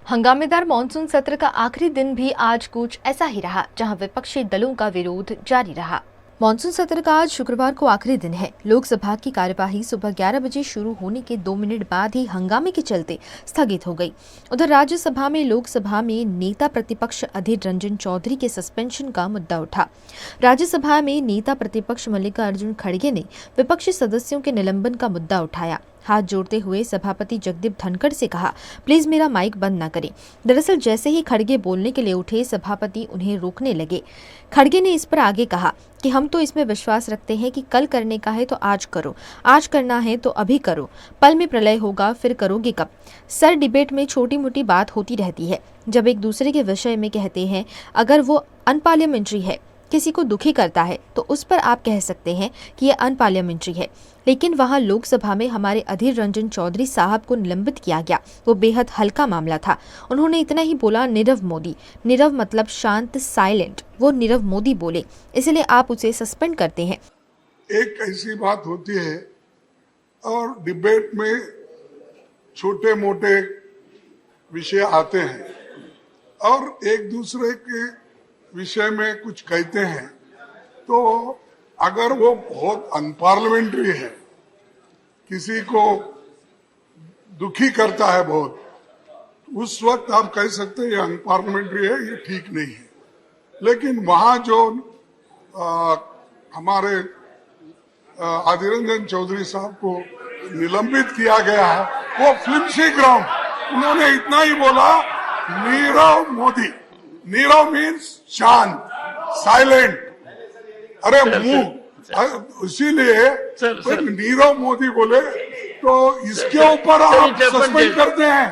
हंगामेदार मॉनसून सत्र का आखिरी दिन भी आज कुछ ऐसा ही रहा, जहां विपक्षी दलों का विरोध जारी रहा। मॉनसून सत्र का आज शुक्रवार को आखिरी दिन है। लोकसभा की कार्यवाही सुबह 11 बजे शुरू होने के 2 मिनट बाद ही हंगामे के चलते स्थगित हो गई। उधर राज्यसभा में लोकसभा में नेता प्रतिपक्ष अधीर रंजन चौधरी के सस्पेंशन का मुद्दा उठा। राज्यसभा में नेता प्रतिपक्ष मल्लिकार्जुन खड़गे ने विपक्षी सदस्यों के निलंबन का मुद्दा उठाया। हाथ जोड़ते हुए सभापति जगदीप धनखड़ से कहा, प्लीज मेरा माइक बंद न करें। दरअसल जैसे ही खड़गे बोलने के लिए उठे, सभापति उन्हें रोकने लगे। खड़गे ने इस पर आगे कहा कि हम तो इसमें विश्वास रखते हैं कि कल करने का है तो आज करो, आज करना है तो अभी करो, पल में प्रलय होगा फिर करोगे कब। सर, डिबेट में छोटी मोटी बात होती रहती है। जब एक दूसरे के विषय में कहते हैं, अगर वो अनपार्लियामेंट्री है, किसी को दुखी करता है, तो उस पर आप कह सकते हैं कि यह अनपार्लियामेंट्री है। लेकिन वहां लोकसभा में हमारे अधीर रंजन चौधरी साहब को निलंबित किया गया। वो बेहद हल्का मामला था। उन्होंने इतना ही बोला, नीरव मोदी। नीरव मतलब शांत, साइलेंट। वो नीरव मोदी बोले, इसलिए आप उसे सस्पेंड करते हैं। एक ऐसी बात होती है और डिबेट में छोटे मोटे विषय आते हैं और एक दूसरे के विषय में कुछ कहते हैं, तो अगर वो बहुत अनपार्लियामेंट्री है, किसी को दुखी करता है बहुत, उस वक्त आप कह सकते हैं ये अनपार्लियामेंट्री है, ये ठीक नहीं है। लेकिन वहां जो हमारे अधीर रंजन चौधरी साहब को निलंबित किया गया है, वो फ्लिम्सी ग्राउंड। उन्होंने इतना ही बोला, नीरव मोदी। नीरव मीन्स शांत, साइलेंट। अरे मुंह, इसीलिए नीरव मोदी बोले तो इसके ऊपर आप सस्पेंड करते हैं।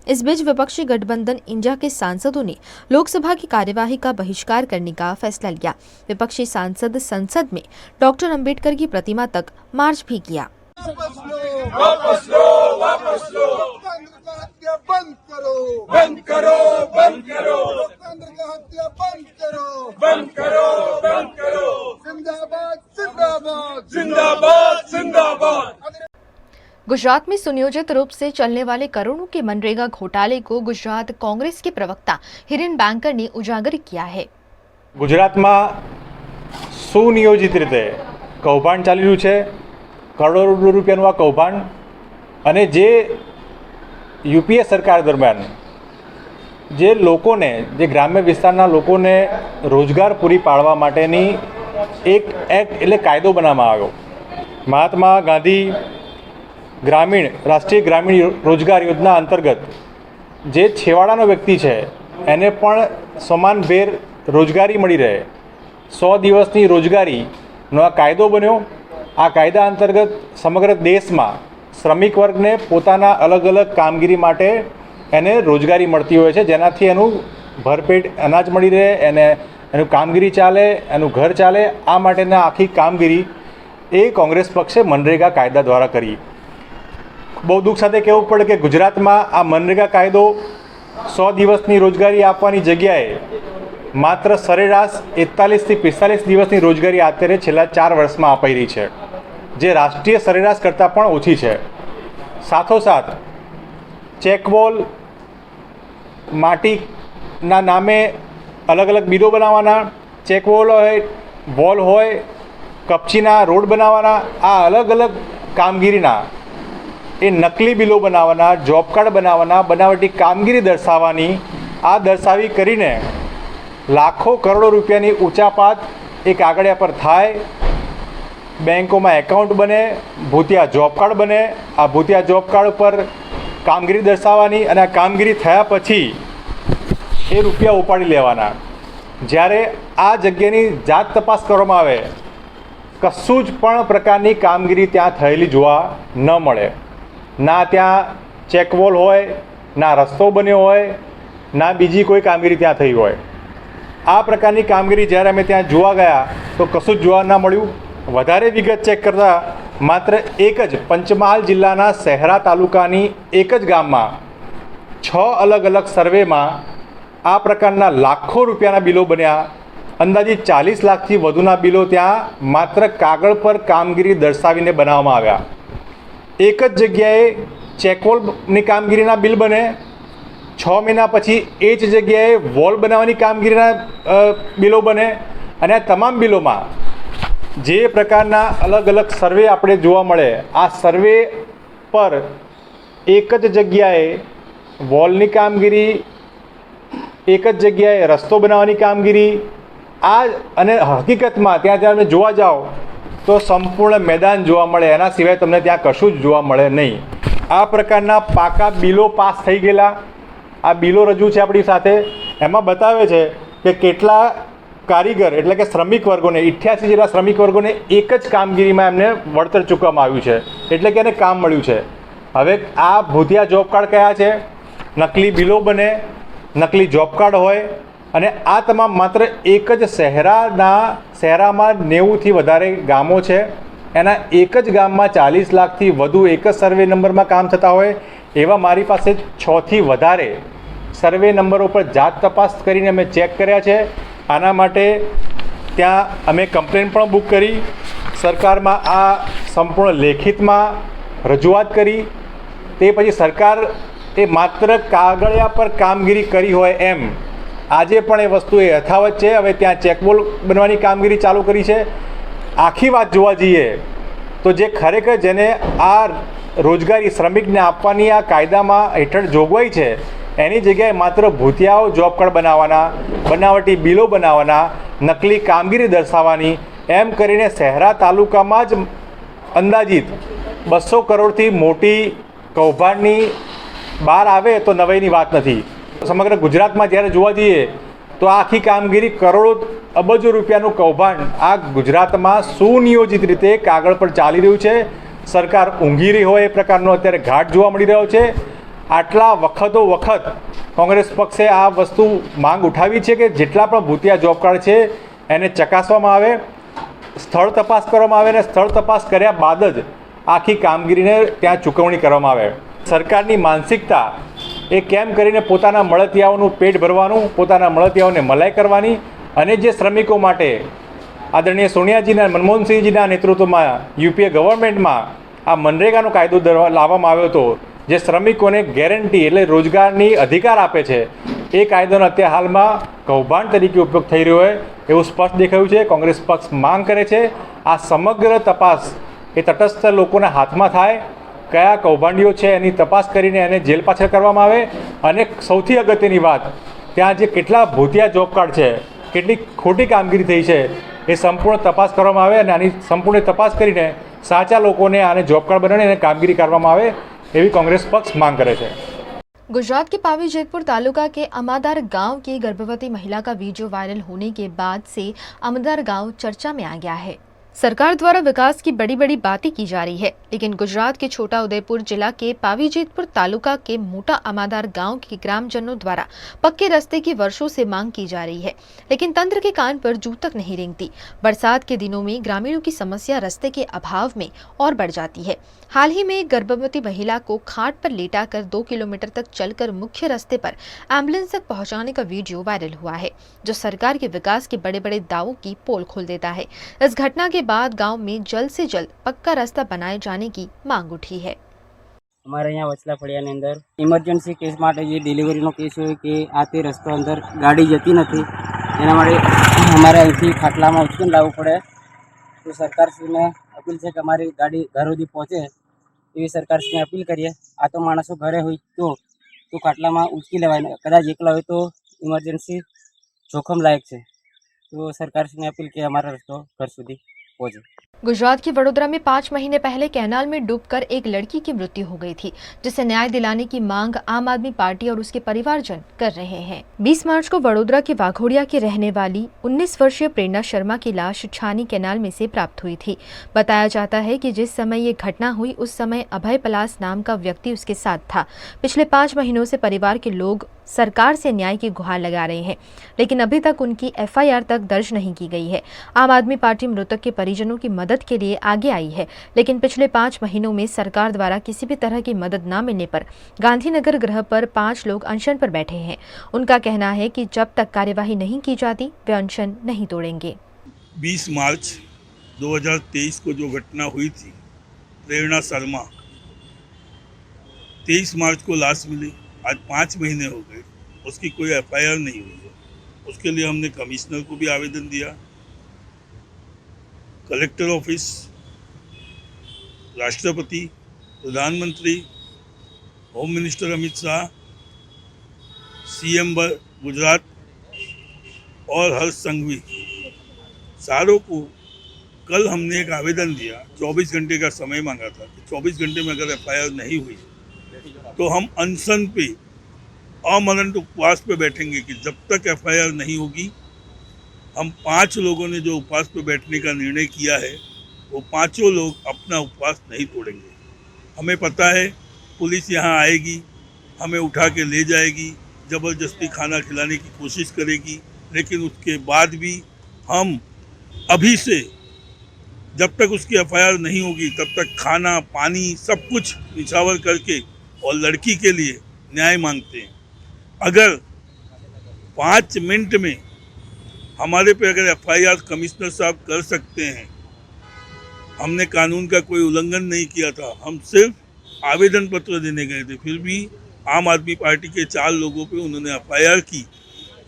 इस बीच विपक्षी गठबंधन इंडिया के सांसदों ने लोकसभा की कार्यवाही का बहिष्कार करने का फैसला लिया। विपक्षी सांसद संसद में डॉक्टर अंबेडकर की प्रतिमा तक मार्च भी किया। वापस लो, वापस लो। लोकतंत्र का हत्या बंद करो, बंद करो, बंद करो। लोकतंत्र का हत्या बंद करो, बंद करो, बंद करो। जिंदाबाद, जिंदाबाद, जिंदाबाद, जिंदाबाद। गुजरात में सुनियोजित रूप से चलने वाले करोड़ों के मनरेगा घोटाले को गुजरात कांग्रेस के प्रवक्ता हिरेन बैंकर ने उजागर किया है। गुजरात में सुनियोजित रीते कौभांड चाली रह्યું છે। करोड़ों રૂપિયાનું આ કૌભાંડ, અને જે યુપીએ સરકાર દરમિયાન જે લોકોને, જે ગ્રામ્ય વિસ્તારના લોકોને રોજગાર પૂરી પાડવા માટેની એક એક્ટ એટલે કાયદો બનાવવામાં આવ્યો। મહાત્મા ગાંધી ગ્રામીણ રાષ્ટ્રીય ગ્રામીણ રોજગાર યોજના અંતર્ગત જે છેવાડાનો વ્યક્તિ છે એને પણ સમાનભેર રોજગારી મળી રહે, 100 દિવસની રોજગારીનો આ કાયદો બન્યો। आ कायदा अंतर्गत समग्र देश में श्रमिक वर्ग ने पोताना अलग अलग कामगीरी माटे एने रोजगारी मळती होय छे, जेनाथी एनु भरपेट अनाज मळी रहे, एने एनु कामगीरी चाले, एनु घर चाले। आ माटेना आखी कामगीरी ए कांग्रेस पक्षे मनरेगा कायदा द्वारा करी। बहु दुख साथे कहेवुं पड़े कि गुजरात में आ मनरेगा कायदो 100 दिवसनी रोजगारी आपवानी जग्याए मात्र सरेराश 41 થી 45 દિવસની રોજગારી અત્યારે છેલ્લા 4 વર્ષમાં અપાઈ રહી છે, જે રાષ્ટ્રીય સરેરાશ કરતાં પણ ઓછી છે। સાથોસાથ ચેકવોલ, માટીના નામે અલગ અલગ બિલો બનાવવાના, ચેકવોલ હોય, વોલ હોય, કપચીના રોડ બનાવવાના, આ અલગ અલગ કામગીરીના એ નકલી બિલો બનાવવાના, જોબ કાર્ડ બનાવવાના, બનાવટી કામગીરી દર્શાવવાની, આ દર્શાવી કરીને लाखों करोड़ों रुपयानी ऊंचापात एक आगड़िया पर थाय। बैंकों में एकाउंट बने, भूतिया जॉब कार्ड बने, आ भूतिया जॉब कार्ड पर कामगीरी दर्शाववानी अने आ कामगीरी थया पछी ए रुपया उपाड़ी लेवाना। ज्यारे आ जग्यानी जात तपास करवामां आवे, कशुं ज पण प्रकारनी कामगीरी त्यां थयेली जोवा न मळे। ना त्यां चेकवोल होय, ना रस्तो बन्यो होय, ना बीजी कोई कामगीरी त्यां थई होय। आ प्रकारनी कामगीरी ज्यारे अमे त्यां जोवा गया तो कशुं ज जोवा न मळ्युं। वधारे विगत चेक करता मात्र एक ज पंचमहाल जिल्लाना शहरा तालुकानी एक ज गाममां 6 अलग अलग सर्वे में आ प्रकारना लाखों रुपयाना बिलो बन्या। अंदाजित 40 लाखथी वधुना बिलो त्यां मात्र कागळ पर कामगीरी दर्शावीने बनाववामां आव्या। एक ज जग्याए ચેકવોલની કામગીરીના બિલ બને, 6 મહિના પછી એ જ જગ્યાએ વોલ બનાવવાની કામગીરીના બિલો બને, અને આ તમામ બિલોમાં જે પ્રકારના અલગ અલગ સર્વે આપણે જોવા મળે, આ સર્વે પર એક જ જગ્યાએ વોલની કામગીરી, એક જ જગ્યાએ રસ્તો બનાવવાની કામગીરી, આ અને હકીકતમાં ત્યાં તમે જોવા જાઓ તો સંપૂર્ણ મેદાન જોવા મળે, એના સિવાય તમને ત્યાં કશું જ જોવા મળે નહીં. આ પ્રકારના પાકા બિલો પાસ થઈ ગયેલા, આ બિલો રજૂ છે આપણી સાથે. એમાં બતાવે છે કે કેટલા કારીગર એટલે કે શ્રમિક વર્ગોને, 88 જેટલા શ્રમિક વર્ગોને એક જ કામગીરીમાં એમને વળતર ચૂકવવામાં આવ્યું છે, એટલે કે એને કામ મળ્યું છે. હવે આ ભૂતિયા જોબ કાર્ડ કયા છે? નકલી બિલો બને, નકલી જોબ કાર્ડ હોય, અને આ તમામ માત્ર એક જ શહેરામાં 90થી વધારે ગામો છે, એના એક જ ગામમાં 40 લાખથી વધુ એક જ સર્વે નંબરમાં કામ થતા હોય એવા મારી પાસે 6 થી વધારે સર્વે નંબરો પર જાત તપાસ કરીને અમે ચેક કર્યા છે. આના માટે ત્યાં અમે કમ્પ્લેન પણ બુક કરી, સરકારમાં આ સંપૂર્ણ લેખિતમાં રજૂઆત કરી. તે પછી સરકાર એ માત્ર કાગળિયા પર કામગીરી કરી હોય એમ આજે પણ એ વસ્તુ એ યથાવત છે. હવે ત્યાં ચેકબોલ બનવાની કામગીરી ચાલુ કરી છે. આખી વાત જોવા જઈએ તો જે ખરેખર જેને આ રોજગારી શ્રમિકને આપવાની આ કાયદામાં હેઠળ જોગવાઈ છે, એની જગ્યાએ માત્ર ભૂતિયાઓ જોબ કાર્ડ બનાવવાના, બનાવટી બિલો બનાવવાના, નકલી કામગીરી દર્શાવવાની, એમ કરીને શહેરા તાલુકામાં જ અંદાજિત 200 કરોડથી મોટી કૌભાંડની બહાર આવે તો નવાઈની વાત નથી. સમગ્ર ગુજરાતમાં જ્યારે જોવા જઈએ તો આખી કામગીરી કરોડો અબજો રૂપિયાનું કૌભાંડ આ ગુજરાતમાં સુનિયોજિત રીતે કાગળ પર ચાલી રહ્યું છે. સરકાર ઊંઘી રહી હોય એ પ્રકારનો અત્યારે ઘાટ જોવા મળી રહ્યો છે. આટલા વખત કોંગ્રેસ પક્ષે આ વસ્તુ માંગ ઉઠાવી છે કે જેટલા પણ ભૂતિયા જોબ કાર્ડ છે એને ચકાસવામાં આવે, સ્થળ તપાસ કરવામાં આવે, અને સ્થળ તપાસ કર્યા બાદ જ આખી કામગીરીને ત્યાં ચૂકવણી કરવામાં આવે. સરકારની માનસિકતા એ કેમ કરીને પોતાના મળતિયાઓનું પેટ ભરવાનું, પોતાના મળતિયાઓને મલાઈ કરવાની, અને જે શ્રમિકો માટે આદરણીય સોનિયાજીના, મનમોહનસિંહજીના નેતૃત્વમાં યુપીએ ગવર્મેન્ટમાં આ મનરેગાનો કાયદો લાવવામાં આવ્યો હતો, જે શ્રમિકોને ગેરંટી એટલે રોજગારની અધિકાર આપે છે, એ કાયદાનો અત્યારે હાલમાં કૌભાંડ તરીકે ઉપયોગ થઈ રહ્યો હોય એવું સ્પષ્ટ દેખાયું છે. કોંગ્રેસ પક્ષ માંગ કરે છે આ સમગ્ર તપાસ એ તટસ્થ લોકોના હાથમાં થાય, કયા કૌભાંડીઓ છે એની તપાસ કરીને એને જેલ પાછળ કરવામાં આવે, અને સૌથી અગત્યની વાત, ત્યાં જે કેટલા ભૂતિયા જોબ કાર્ડ છે, કેટલી ખોટી કામગીરી થઈ છે, એ સંપૂર્ણ તપાસ કરવામાં આવે, અને આની સંપૂર્ણ તપાસ કરીને સાચા લોકોને આને જોબ કાર્ડ બનાવીને એને कामगिरी કરવામાં આવે એવી कांग्रेस पक्ष मांग करे છે. गुजरात के पावी जेतपुर तालुका के अमादार गांव की गर्भवती महिला का वीडियो वायरल होने के बाद से अमादार गांव चर्चा में आ गया है. सरकार द्वारा विकास की बड़ी बड़ी बातें की जा रही है, लेकिन गुजरात के छोटा उदयपुर जिला के पावीजेतपुर तालुका के मोटा अमादार गांव के ग्रामजनों द्वारा पक्के रास्ते की वर्षों से मांग की जा रही है, लेकिन तंत्र के कान पर जू तक नहीं रेंगती. बरसात के दिनों में ग्रामीणों की समस्या रास्ते के अभाव में और बढ़ जाती है. हाल ही में एक गर्भवती महिला को खाट पर लेटाकर 2 किलोमीटर तक चलकर मुख्य रास्ते पर एम्बुलेंस तक पहुंचाने का वीडियो वायरल हुआ है, जो सरकार के विकास के बड़े बड़े दावों की पोल खोल देता है. इस घटना के बाद गांव में जल्द से जल्द पक्का रास्ता बनाए जाने की मांग उठी है. हमारे यहाँ वचला फड़ियाની અંદર ઇમરજન્સી કેસ માટે જે ડિલિવરીનો કેસ હોય કે આ તે રસ્તો અંદર ગાડી જતી નથી, એના માટે અમારે અહીંથી ખાટલામાં ઉચકીને લાવવું પડે. તો સરકારશ્રીને અપીલ છે કે અમારી ગાડી ઘર સુધી પહોંચે એવી સરકારશ્રીને અપીલ કરીએ. આ તો માણસો ઘરે હોય તો ખાટલામાં ઉચકી લેવાય, કદાચ એકલા હોય તો ઇમરજન્સી જોખમ લાયક છે. तो सरकार से अपील की हमारा रास्ता घर સુધી पहुंचे. गुजरात के वडोदरा में 5 महीने पहले कैनाल में डूबकर एक लड़की की मृत्यु हो गई थी, जिसे न्याय दिलाने की मांग आम आदमी पार्टी और उसके परिवारजन कर रहे हैं. 20 मार्च को वडोदरा के वाघोड़िया की रहने वाली 19 वर्षीय प्रेरणा शर्मा की लाश छानी कैनाल में से प्राप्त हुई थी. बताया जाता है कि जिस समय ये घटना हुई उस समय अभय पलास नाम का व्यक्ति उसके साथ था. पिछले 5 महीनों से परिवार के लोग सरकार से न्याय की गुहार लगा रहे हैं, लेकिन अभी तक उनकी FIR तक दर्ज नहीं की गई है. आम आदमी पार्टी मृतक के परिजनों की मदद के लिए आगे आई है, लेकिन पिछले 5 महीनों में सरकार द्वारा किसी भी तरह की मदद न मिलने पर गांधीनगर गृह पर 5 लोग अनशन पर बैठे हैं. उनका कहना है कि जब तक कार्यवाही नहीं की जाती वे अनशन नहीं तोड़ेंगे. 20 मार्च 2023 को जो घटना हुई थी प्रेरणा शर्मा 23 मार्च को लाश मिली, आज 5 महीने हो गए, उसकी कोई एफआईआर नहीं हुई है। उसके लिए हमने कमिश्नर को भी आवेदन दिया, कलेक्टर ऑफिस, राष्ट्रपति, प्रधानमंत्री, home minister Amit Shah, CM Gujarat और हर्ष संघवी, सारों को कल हमने एक आवेदन दिया। 24 घंटे का समय मांगा था कि 24 घंटे में अगर एफआईआर नहीं हुई तो हम अनशन पे, अमरण उपवास पे बैठेंगे कि जब तक एफआईआर नहीं होगी। हम 5 लोगों ने जो उपवास पे बैठने का निर्णय किया है, वो 5 लोग अपना उपवास नहीं तोड़ेंगे। हमें पता है पुलिस यहाँ आएगी, हमें उठा के ले जाएगी, ज़बरदस्ती खाना खिलाने की कोशिश करेगी, लेकिन उसके बाद भी हम अभी से जब तक उसकी एफआईआर नहीं होगी तब तक खाना पानी सब कुछ निछावर करके और लड़की के लिए न्याय मांगते हैं। अगर 5 मिनट में हमारे पे अगर एफआईआर कमिश्नर साहब कर सकते हैं, हमने कानून का कोई उल्लंघन नहीं किया था, हम सिर्फ आवेदन पत्र देने गए थे, फिर भी आम आदमी पार्टी के 4 लोगों पे उन्होंने एफआईआर की।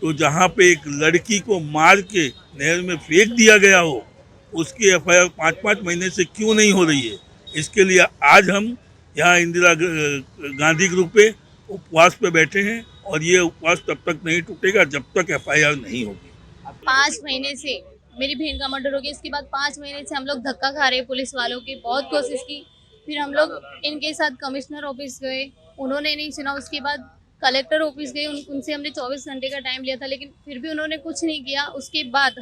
तो जहाँ पे एक लड़की को मार के नहर में फेंक दिया गया हो, उसकी एफआईआर 5-5 महीने से क्यों नहीं हो रही है? इसके लिए आज हम यहाँ इंदिरा गांधी ग्रुप पे उपवास पे बैठे हैं और ये उपवास तब तक नहीं टूटेगा जब तक एफआईआर नहीं होगी। 5 महीने से मेरी बहन का मर्डर हो गया। इसके बाद 5 महीने से हम लोग धक्का खा रहे हैं पुलिस वालों की। बहुत कोशिश की, फिर हम लोग इनके साथ कमिश्नर ऑफिस गए, उन्होंने नहीं सुना। उसके बाद कलेक्टर ऑफिस गए, उनसे हमने 24 घंटे का टाइम लिया था, लेकिन फिर भी उन्होंने कुछ नहीं किया। उसके बाद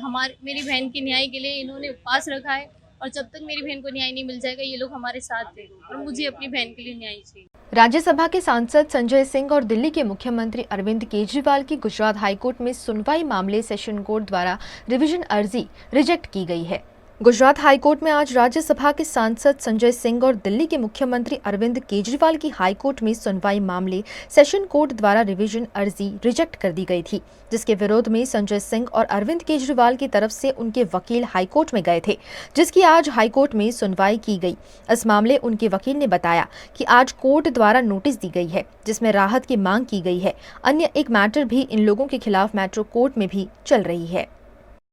मेरी बहन के न्याय के लिए इन्होंने उपवास रखा है और जब तक मेरी बहन को न्याय नहीं मिल जाएगा ये लोग हमारे साथ थे और मुझे अपनी बहन के लिए न्याय चाहिए। राज्यसभा के सांसद संजय सिंह और दिल्ली के मुख्यमंत्री अरविंद केजरीवाल की गुजरात हाईकोर्ट में सुनवाई मामले सेशन कोर्ट द्वारा रिवीजन अर्जी रिजेक्ट की गई है। गुजरात हाईकोर्ट में आज राज्यसभा के सांसद संजय सिंह और दिल्ली के मुख्यमंत्री अरविंद केजरीवाल की हाईकोर्ट में सुनवाई मामले सेशन कोर्ट द्वारा रिवीजन अर्जी रिजेक्ट कर दी गई थी, जिसके विरोध में संजय सिंह और अरविंद केजरीवाल की तरफ से उनके वकील हाईकोर्ट में गए थे, जिसकी आज हाईकोर्ट में सुनवाई की गई। इस मामले उनके वकील ने बताया कि आज कोर्ट द्वारा नोटिस दी गई है जिसमें राहत की मांग की गई है। अन्य एक मैटर भी इन लोगों के खिलाफ मेट्रो कोर्ट में भी चल रही है।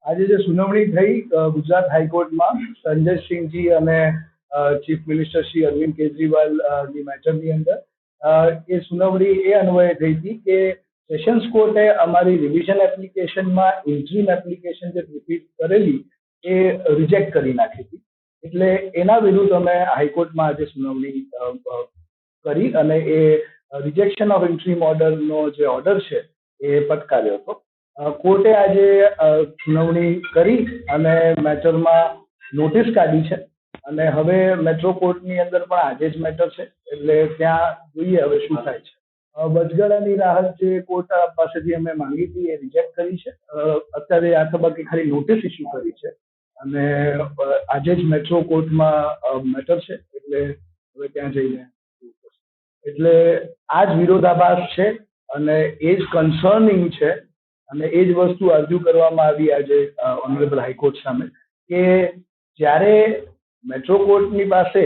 આજે જે સુનાવણી થઈ ગુજરાત હાઈકોર્ટમાં સંજય સિંહજી અને ચીફ મિનિસ્ટર શ્રી અરવિંદ કેજરીવાલ ની મેટરની અંદર એ સુનાવણી એ અન્વયે થઈ હતી કે સેશન્સ કોર્ટે અમારી રિવિઝન એપ્લિકેશનમાં ઇન્ટ્રીમ એપ્લિકેશન જે રિપીટ કરેલી એ રિજેક્ટ કરી નાખી હતી, એટલે એના વિરુદ્ધ અમે હાઈકોર્ટમાં આજે સુનાવણી કરી અને એ રિજેક્શન ઓફ ઇન્ટ્રીમ ઓર્ડરનો જે ઓર્ડર છે એ પટકાર્યો હતો। કોર્ટે આજે સુનાવણી કરી અને મેટરમાં નોટિસ કાઢી છે અને હવે મેટ્રો કોર્ટની અંદર પણ આજે જ મેટર છે, એટલે ત્યાં જોઈએ હવે શું થાય છે। વચગાળાની રાહત જે કોર્ટ પાસેથી અમે માંગી હતી એ રિજેક્ટ કરી છે। અત્યારે આ તબક્કે ખાલી નોટિસ ઇસ્યુ કરી છે અને આજે જ મેટ્રો કોર્ટમાં મેટર છે, એટલે હવે ત્યાં જઈને એટલે આ જ વિરોધાભાસ છે અને એ જ કન્સર્નિંગ છે અને એ જ વસ્તુ અરજૂ કરવામાં આવી આજે ઓનરેબલ હાઈકોર્ટ સામે કે જ્યારે મેટ્રો કોર્ટની પાસે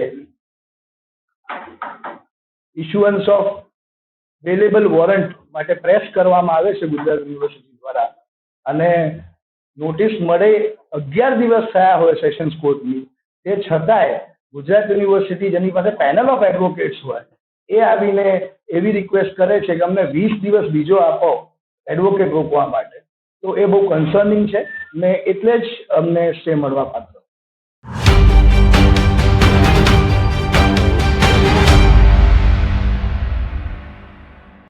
ઇસ્યુઅન્સ ઓફ વેલેબલ વોરંટ માટે પ્રેસ કરવામાં આવે છે ગુજરાત યુનિવર્સિટી દ્વારા અને નોટિસ મળે 11 દિવસ થયા હોય સેશન્સ કોર્ટની, તે છતાંય ગુજરાત યુનિવર્સિટી જેની પાસે પેનલ ઓફ એડવોકેટ્સ હોય એ આવીને એવી રિક્વેસ્ટ કરે છે કે અમને 20 દિવસ બીજો આપો એડવોકેટ રોકવા માટે, તો એ બહુ કન્સર્નિંગ છે ને એટલે જ અમને સ્ટે મળવા પાત્ર